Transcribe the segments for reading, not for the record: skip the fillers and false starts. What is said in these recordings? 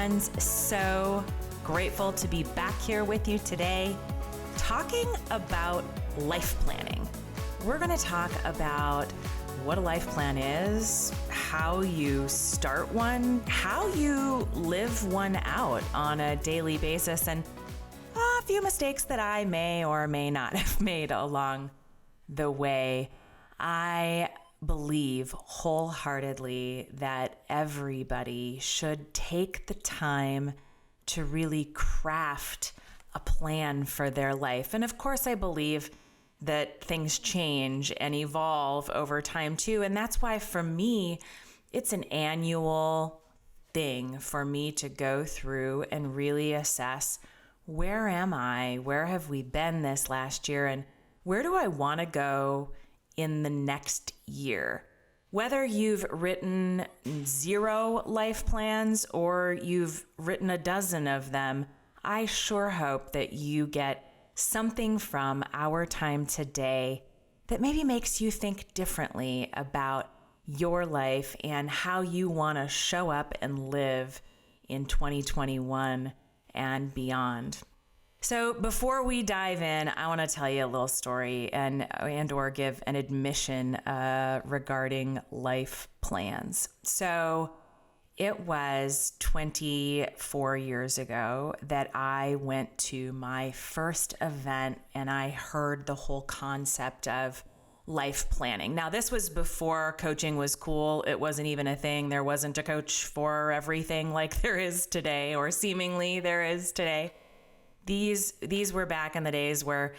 friends. So grateful to be back here with you today, talking about life planning. We're going to talk about what a life plan is, how you start one, how you live one out on a daily basis, and a few mistakes that I may or may not have made along the way. I believe wholeheartedly that everybody should take the time to really craft a plan for their life. And of course, I believe that things change and evolve over time too. And that's why for me, it's an annual thing for me to go through and really assess, where am I? Where have we been this last year? And where do I want to go in the next year? Whether you've written 0 life plans or you've written a dozen of them, I sure hope that you get something from our time today that maybe makes you think differently about your life and how you want to show up and live in 2021 and beyond. So before we dive in, I want to tell you a little story and or give an admission regarding life plans. So it was 24 years ago that I went to my first event and I heard the whole concept of life planning. Now, this was before coaching was cool. It wasn't even a thing. There wasn't a coach for everything like there is today, or seemingly there is today. These were back in the days where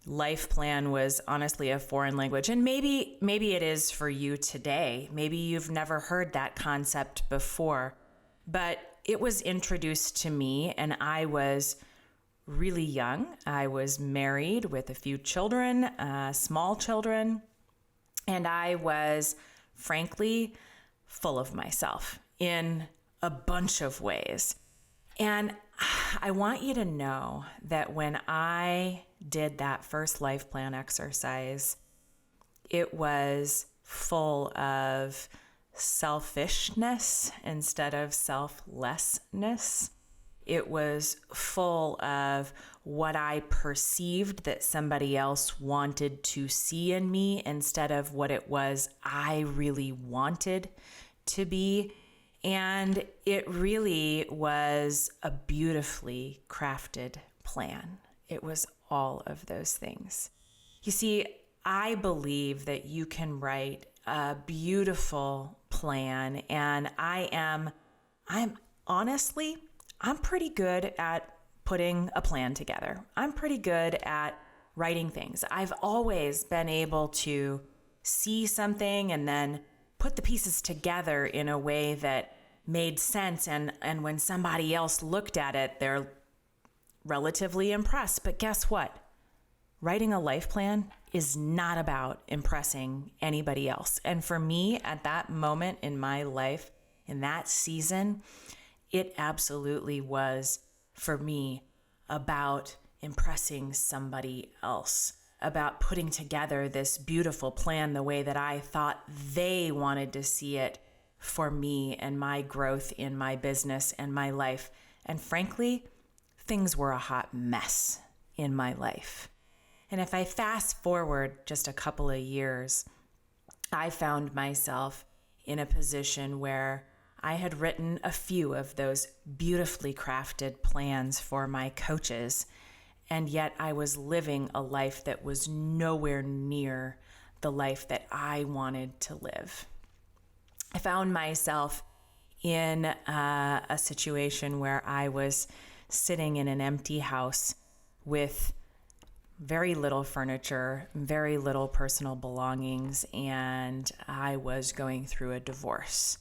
life plan was honestly a foreign language. And maybe it is for you today. Maybe you've never heard that concept before, but it was introduced to me and I was really young. I was married with a few children, small children, and I was frankly full of myself in a bunch of ways. And I want you to know that when I did that first life plan exercise, it was full of selfishness instead of selflessness. It was full of what I perceived that somebody else wanted to see in me instead of what it was I really wanted to be. And it really was a beautifully crafted plan. It was all of those things. You see, I believe that you can write a beautiful plan, and I'm pretty good at putting a plan together. I'm pretty good at writing things. I've always been able to see something and then put the pieces together in a way that made sense. And when somebody else looked at it, they're relatively impressed. But guess what? Writing a life plan is not about impressing anybody else. And for me, at that moment in my life, in that season, it absolutely was, for me, about impressing somebody else, about putting together this beautiful plan the way that I thought they wanted to see it for me and my growth in my business and my life. And frankly, things were a hot mess in my life. And if I fast forward just a couple of years, I found myself in a position where I had written a few of those beautifully crafted plans for my coaches, and yet I was living a life that was nowhere near the life that I wanted to live. I found myself in a situation where I was sitting in an empty house with very little furniture, very little personal belongings, and I was going through a divorce.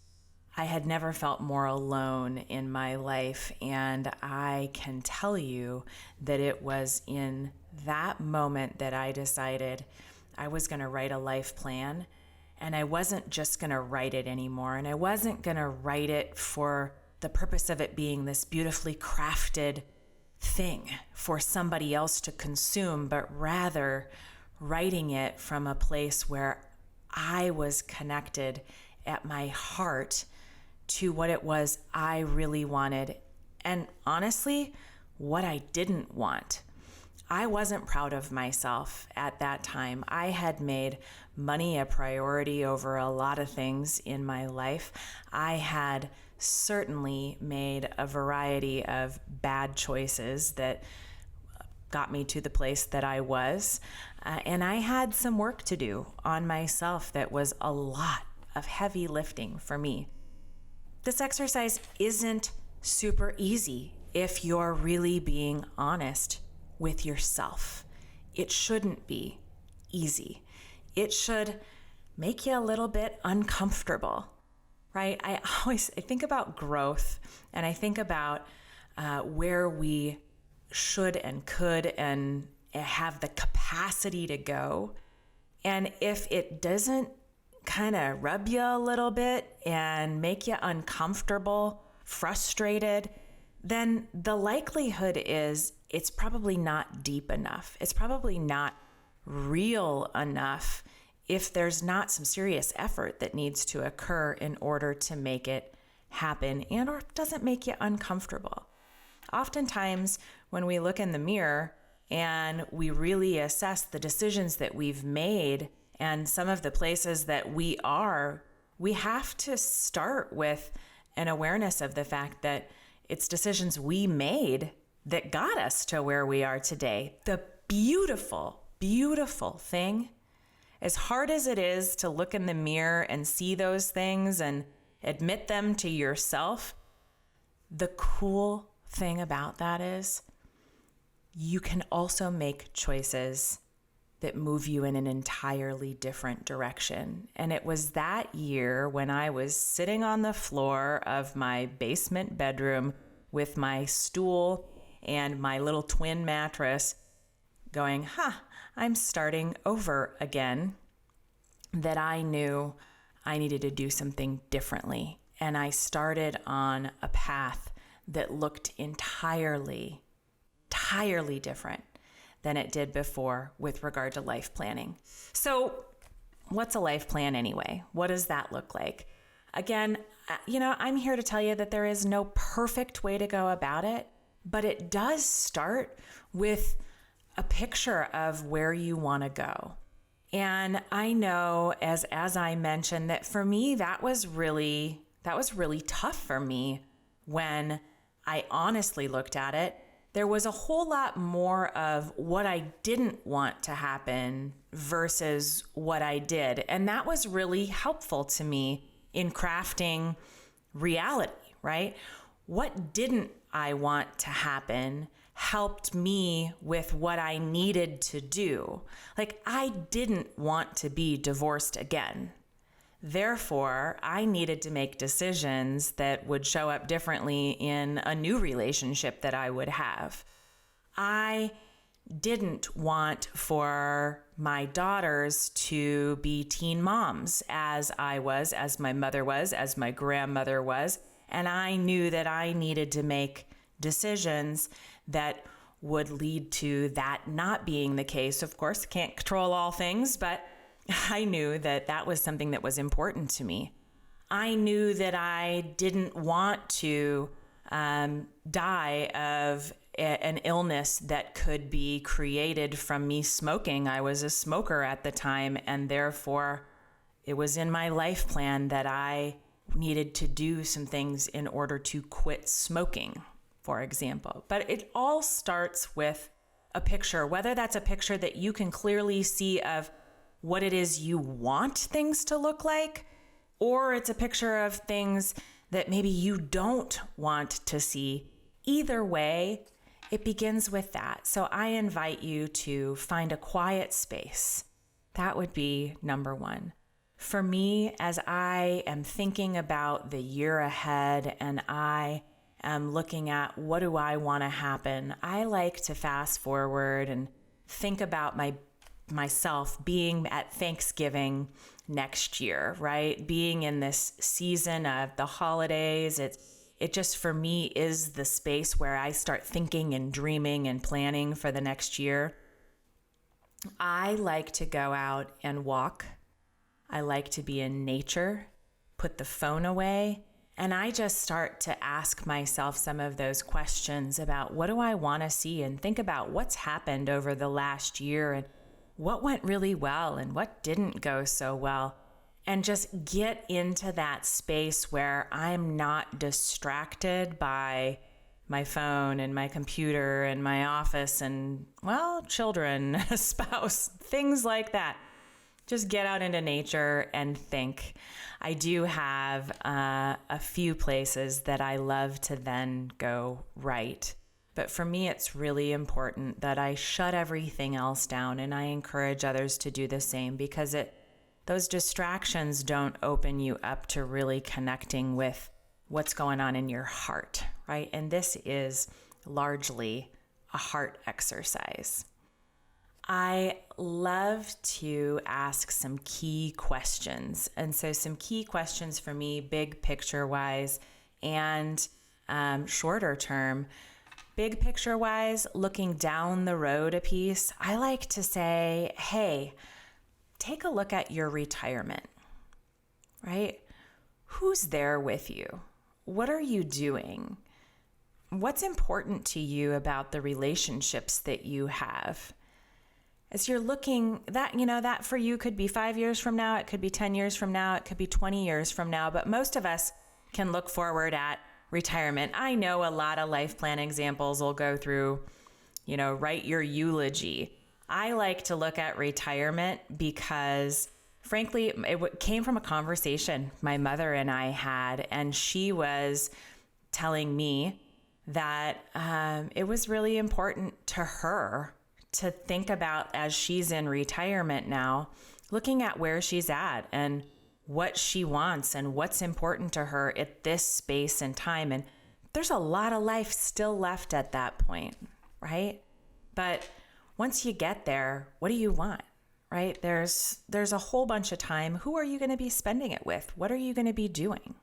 I had never felt more alone in my life, and I can tell you that it was in that moment that I decided I was going to write a life plan, and I wasn't just going to write it anymore, and I wasn't going to write it for the purpose of it being this beautifully crafted thing for somebody else to consume, but rather writing it from a place where I was connected at my heart to what it was I really wanted and honestly, what I didn't want. I wasn't proud of myself at that time. I had made money a priority over a lot of things in my life. I had certainly made a variety of bad choices that got me to the place that I was. And I had some work to do on myself that was a lot of heavy lifting for me. This exercise isn't super easy if you're really being honest with yourself. It shouldn't be easy. It should make you a little bit uncomfortable, right? I think about growth, and I think about where we should and could and have the capacity to go. And if it doesn't kind of rub you a little bit and make you uncomfortable, frustrated, then the likelihood is it's probably not deep enough. It's probably not real enough if there's not some serious effort that needs to occur in order to make it happen and or doesn't make you uncomfortable. Oftentimes, when we look in the mirror and we really assess the decisions that we've made and some of the places that we are, we have to start with an awareness of the fact that it's decisions we made that got us to where we are today. The beautiful, beautiful thing, as hard as it is to look in the mirror and see those things and admit them to yourself, the cool thing about that is you can also make choices that move you in an entirely different direction. And it was that year when I was sitting on the floor of my basement bedroom with my stool and my little twin mattress going, I'm starting over again, that I knew I needed to do something differently. And I started on a path that looked entirely different than it did before with regard to life planning. So what's a life plan anyway? What does that look like? Again, I'm here to tell you that there is no perfect way to go about it, but it does start with a picture of where you want to go. And I know, as I mentioned, that for me, that was really tough for me when I honestly looked at it. There was a whole lot more of what I didn't want to happen versus what I did. And that was really helpful to me in crafting reality, right? What didn't I want to happen helped me with what I needed to do. Like, I didn't want to be divorced again. Therefore, I needed to make decisions that would show up differently in a new relationship that I would have. I didn't want for my daughters to be teen moms as I was, as my mother was, as my grandmother was. And I knew that I needed to make decisions that would lead to that not being the case. Of course, can't control all things, but I knew that that was something that was important to me. I knew that I didn't want to die of an illness that could be created from me smoking. I was a smoker at the time, and therefore it was in my life plan that I needed to do some things in order to quit smoking, for example. But it all starts with a picture, whether that's a picture that you can clearly see of what it is you want things to look like, or it's a picture of things that maybe you don't want to see. Either way, it begins with that. So I invite you to find a quiet space. That would be number one. For me, as I am thinking about the year ahead and I am looking at what do I want to happen, I like to fast forward and think about myself being at Thanksgiving next year, right? Being in this season of the holidays, it just for me is the space where I start thinking and dreaming and planning for the next year. I like to go out and walk. I like to be in nature, put the phone away, And I just start to ask myself some of those questions about what do I want to see, and think about what's happened over the last year and what went really well and what didn't go so well. And just get into that space where I'm not distracted by my phone and my computer and my office and, well, children, a spouse, things like that. Just get out into nature and think. I do have a few places that I love to then go write. But for me, it's really important that I shut everything else down, and I encourage others to do the same, because those distractions don't open you up to really connecting with what's going on in your heart, right? And this is largely a heart exercise. I love to ask some key questions. And so some key questions for me, big picture wise and shorter term. Big picture wise, looking down the road a piece, I like to say, hey, take a look at your retirement, right? Who's there with you? What are you doing? What's important to you about the relationships that you have? As you're looking, that for you could be 5 years from now, it could be 10 years from now, it could be 20 years from now, but most of us can look forward at retirement. I know a lot of life plan examples will go through, write your eulogy. I like to look at retirement because, frankly, it came from a conversation my mother and I had, and she was telling me that it was really important to her to think about, as she's in retirement now, looking at where she's at and what she wants and what's important to her at this space and time. And there's a lot of life still left at that point, right? But once you get there, what do you want, right? There's a whole bunch of time. Who are you going to be spending it with? What are you going to be doing?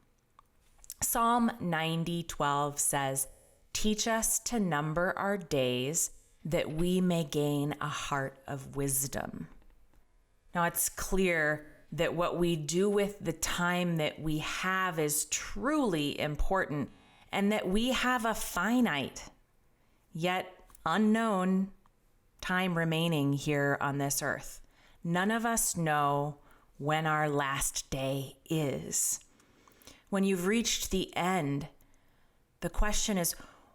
Psalm 90:12 says, "Teach us to number our days, that we may gain a heart of wisdom." Now, it's clear that what we do with the time that we have is truly important, and that we have a finite, yet unknown time remaining here on this earth. None of us know when our last day is. When you've reached the end, the question is,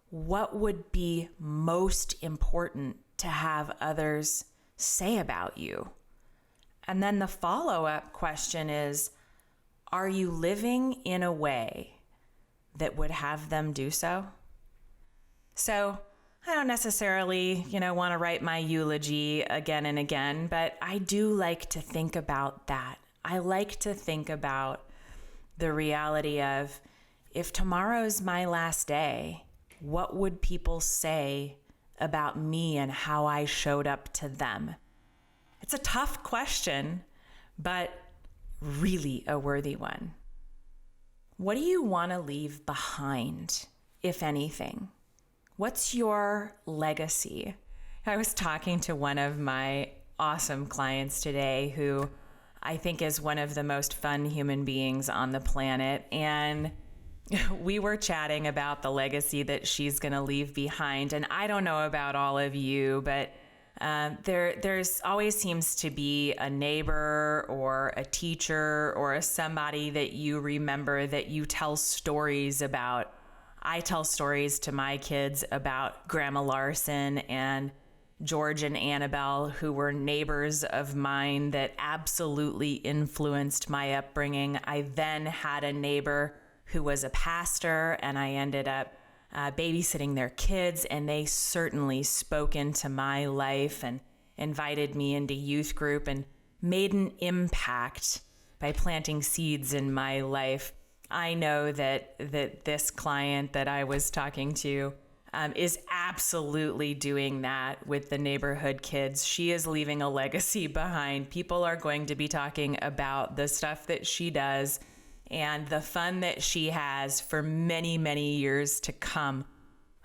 what would be most important to have others say about you? And then the follow-up question is, are you living in a way that would have them do so? So I don't necessarily, want to write my eulogy again and again, but I do like to think about that. I like to think about the reality of, if tomorrow's my last day, what would people say about me and how I showed up to them? It's a tough question, but really a worthy one. What do you want to leave behind, if anything? What's your legacy? I was talking to one of my awesome clients today who I think is one of the most fun human beings on the planet, and we were chatting about the legacy that she's going to leave behind. And I don't know about all of you, but there's always seems to be a neighbor or a teacher or somebody that you remember that you tell stories about. I tell stories to my kids about Grandma Larson and George and Annabelle, who were neighbors of mine that absolutely influenced my upbringing. I then had a neighbor who was a pastor, and I ended up babysitting their kids, and they certainly spoke into my life and invited me into youth group and made an impact by planting seeds in my life. I know that this client that I was talking to is absolutely doing that with the neighborhood kids. She is leaving a legacy behind. People are going to be talking about the stuff that she does and the fun that she has for many, many years to come.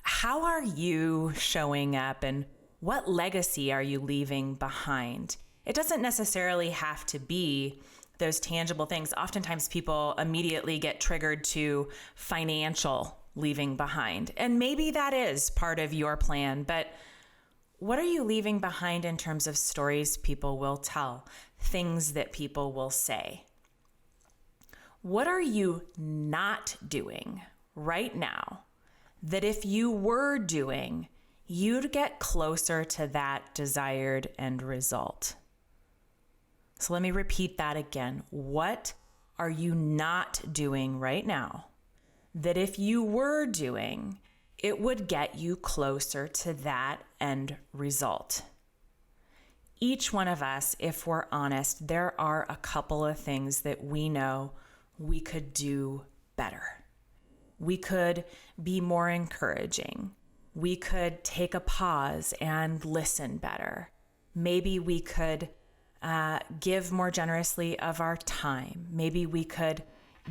How are you showing up, and what legacy are you leaving behind? It doesn't necessarily have to be those tangible things, oftentimes people immediately get triggered to financial leaving behind. And maybe that is part of your plan, but what are you leaving behind in terms of stories people will tell, things that people will say? What are you not doing right now that if you were doing, you'd get closer to that desired end result? So let me repeat that again. What are you not doing right now that if you were doing, it would get you closer to that end result? Each one of us, if we're honest, there are a couple of things that we know we could do better. We could be more encouraging. We could take a pause and listen better. Maybe we could give more generously of our time. Maybe we could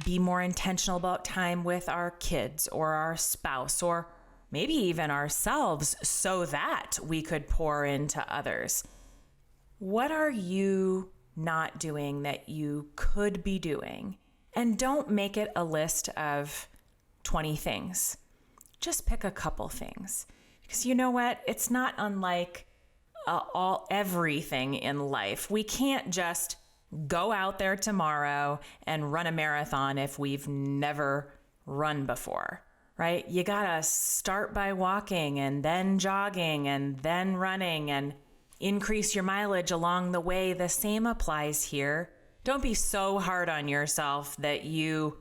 be more intentional about time with our kids or our spouse, or maybe even ourselves, so that we could pour into others. What are you not doing that you could be doing? And don't make it a list of 20 things. Just pick a couple things. Because you know what? It's not unlike everything in life. We can't just go out there tomorrow and run a marathon if we've never run before, right? You gotta start by walking and then jogging and then running and increase your mileage along the way. The same applies here. Don't be so hard on yourself that you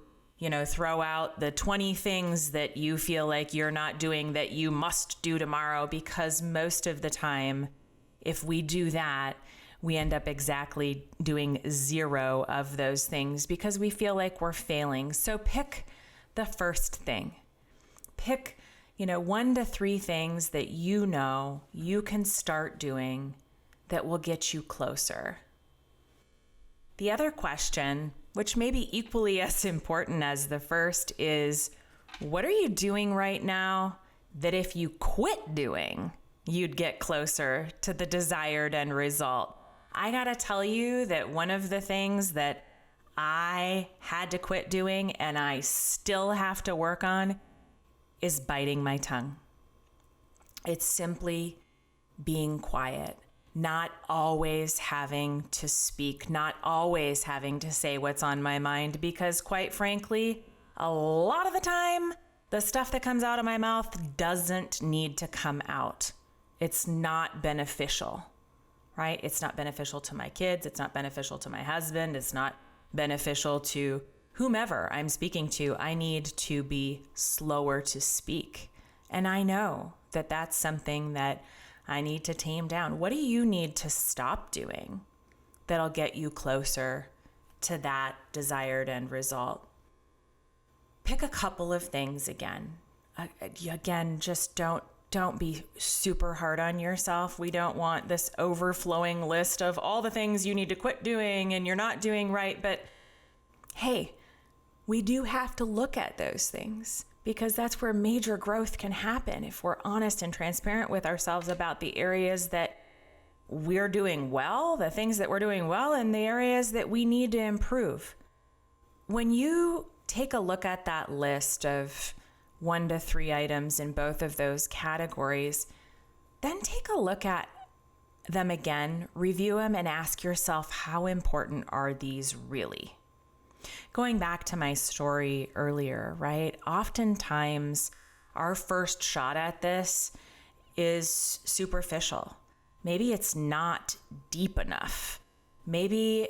throw out the 20 things that you feel like you're not doing that you must do tomorrow, because most of the time, if we do that, we end up exactly doing 0 of those things because we feel like we're failing. So pick the first thing. Pick, 1 to 3 things that you can start doing that will get you closer. The other question, which may be equally as important as the first, is what are you doing right now that if you quit doing, you'd get closer to the desired end result? I gotta tell you that one of the things that I had to quit doing and I still have to work on is biting my tongue. It's simply being quiet, not always having to speak, not always having to say what's on my mind, because quite frankly, a lot of the time, the stuff that comes out of my mouth doesn't need to come out. It's not beneficial, right? It's not beneficial to my kids. It's not beneficial to my husband. It's not beneficial to whomever I'm speaking to. I need to be slower to speak. And I know that that's something that I need to tame down. What do you need to stop doing that'll get you closer to that desired end result? Pick a couple of things again. Again, just don't be super hard on yourself. We don't want this overflowing list of all the things you need to quit doing and you're not doing right. But hey, we do have to look at those things, because that's where major growth can happen if we're honest and transparent with ourselves about the areas that we're doing well, the things that we're doing well, and the areas that we need to improve. When you take a look at that list of 1 to 3 items in both of those categories, then take a look at them again, review them, and ask yourself, how important are these really? Going back to my story earlier, right? Oftentimes, our first shot at this is superficial. Maybe it's not deep enough. Maybe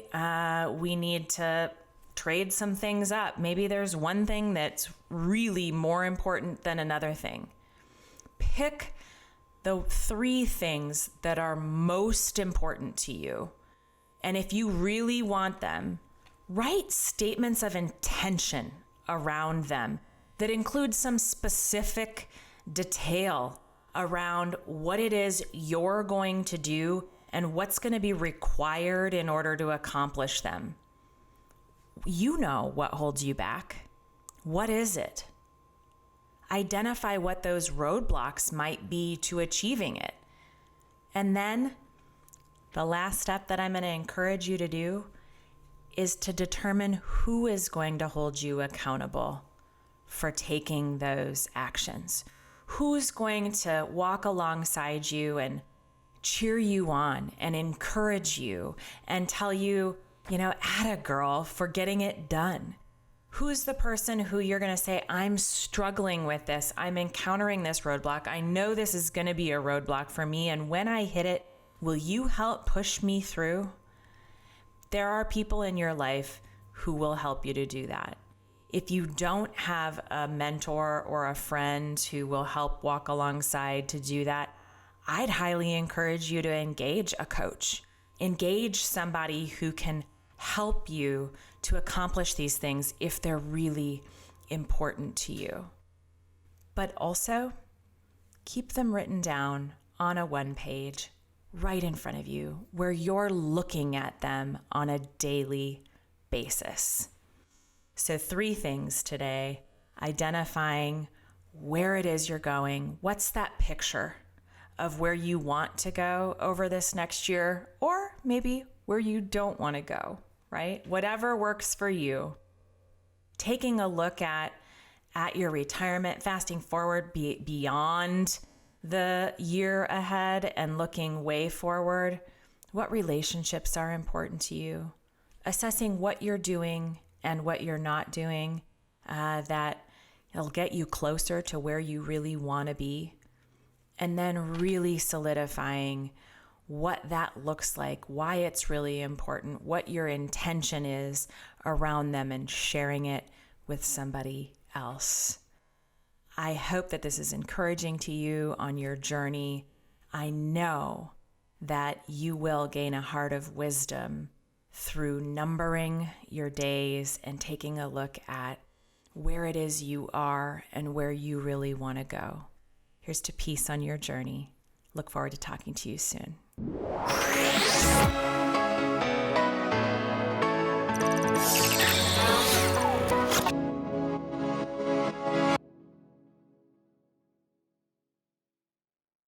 we need to trade some things up. Maybe there's one thing that's really more important than another thing. Pick the 3 things that are most important to you. And if you really want them, write statements of intention around them that include some specific detail around what it is you're going to do and what's going to be required in order to accomplish them. You know what holds you back. What is it? Identify what those roadblocks might be to achieving it. And then the last step that I'm going to encourage you to do is to determine who is going to hold you accountable for taking those actions. Who's going to walk alongside you and cheer you on and encourage you and tell you, atta girl for getting it done. Who's the person who you're going to say, I'm struggling with this. I'm encountering this roadblock. I know this is going to be a roadblock for me. And when I hit it, will you help push me through? There are people in your life who will help you to do that. If you don't have a mentor or a friend who will help walk alongside to do that, I'd highly encourage you to engage a coach. Engage somebody who can help you to accomplish these things if they're really important to you. But also, keep them written down on a one page right in front of you where you're looking at them on a daily basis. So 3 things today: identifying where it is you're going. What's that picture of where you want to go over this next year, or maybe where you don't want to go, right? Whatever works for you. Taking a look at your retirement, fasting forward beyond the year ahead and looking way forward. What relationships are important to you? Assessing what you're doing and what you're not doing that it'll get you closer to where you really want to be. And then really solidifying what that looks like, why it's really important, what your intention is around them, and sharing it with somebody else. I hope that this is encouraging to you on your journey. I know that you will gain a heart of wisdom through numbering your days and taking a look at where it is you are and where you really want to go. Here's to peace on your journey. Look forward to talking to you soon.